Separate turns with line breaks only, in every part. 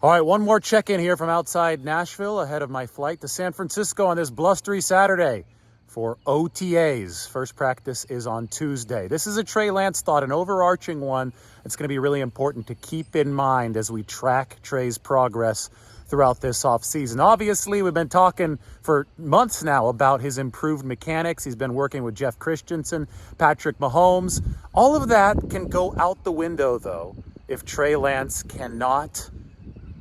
All right, one more check-in here from outside Nashville ahead of my flight to San Francisco on this blustery Saturday for OTAs. First practice is on Tuesday. This is a Trey Lance thought, an overarching one. It's going to be really important to keep in mind as we track Trey's progress throughout this offseason. Obviously, we've been talking for months now about his improved mechanics. He's been working with Jeff Christensen, Patrick Mahomes. All of that can go out the window, though, if Trey Lance cannot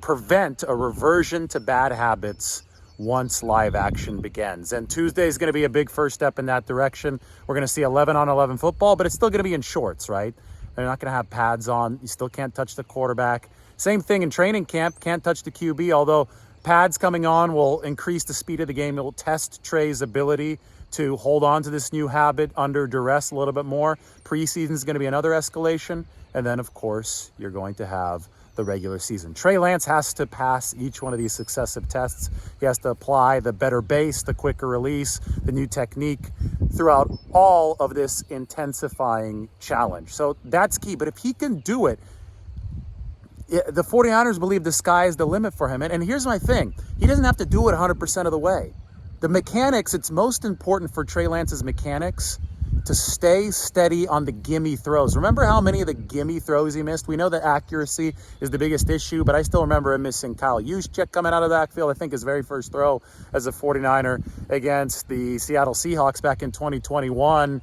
prevent a reversion to bad habits once live action begins. And Tuesday is going to be a big first step in that direction. We're going to see 11-on-11 football, but it's still going to be in shorts, right? They're not going to have pads on. You still can't touch the quarterback. Same thing in training camp. Can't touch the QB, although pads coming on will increase the speed of the game. It will test Trey's ability to hold on to this new habit under duress a little bit more. Preseason is going to be another escalation. And then, of course, you're going to have the regular season. Trey Lance has to pass each one of these successive tests. He has to apply the better base, the quicker release, the new technique throughout all of this intensifying challenge. So that's key. But if he can do it, the 49ers believe the sky is the limit for him. And here's my thing. He doesn't have to do it 100% of the way. The mechanics, it's most important for Trey Lance's mechanics to stay steady on the gimme throws. Remember how many of the gimme throws he missed? We know that accuracy is the biggest issue, but I still remember him missing Kyle Juszczyk coming out of the backfield. I think his very first throw as a 49er against the Seattle Seahawks back in 2021.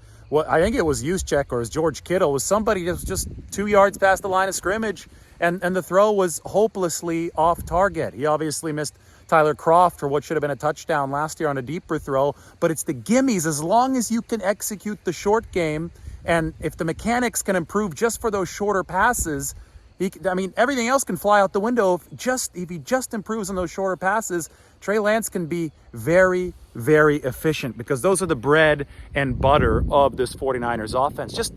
I think it was Juszczyk or as George Kittle was somebody that was just 2 yards past the line of scrimmage, and the throw was hopelessly off target. He obviously missed Tyler Kroft for what should have been a touchdown last year on a deeper throw, but it's the gimmies. As long as you can execute the short game, and if the mechanics can improve just for those shorter passes, everything else can fly out the window. If he just improves on those shorter passes, Trey Lance can be very, very efficient because those are the bread and butter of this 49ers offense. Just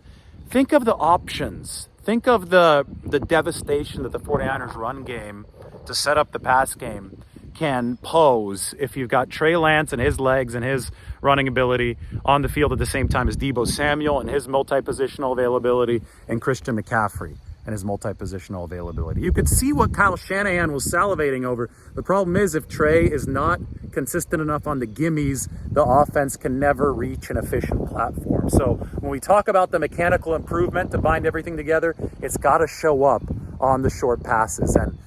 think of the options. Think of the devastation that the 49ers run game to set up the pass game can pose if you've got Trey Lance and his legs and his running ability on the field at the same time as Deebo Samuel and his multi-positional availability and Christian McCaffrey and his multi-positional availability. You could see what Kyle Shanahan was salivating over. The problem is if Trey is not consistent enough on the gimmies, the offense can never reach an efficient platform. So when we talk about the mechanical improvement to bind everything together, it's got to show up on the short passes. And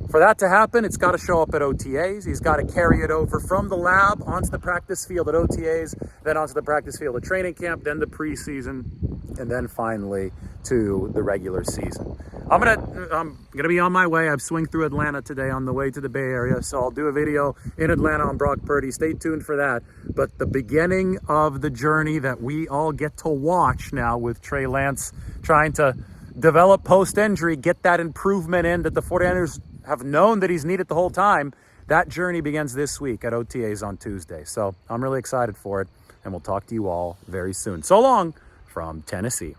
for that to happen, it's got to show up at OTAs. He's got to carry it over from the lab onto the practice field at OTAs, then onto the practice field at training camp, then the preseason, and then finally to the regular season. I'm gonna be on my way. I've swung through Atlanta today on the way to the Bay Area, so I'll do a video in Atlanta on Brock Purdy. Stay tuned for that. But the beginning of the journey that we all get to watch now with Trey Lance trying to develop post-injury, get that improvement in that the 49ers have known that he's needed the whole time. That journey begins this week at OTAs on Tuesday. So I'm really excited for it, and we'll talk to you all very soon. So long from Tennessee.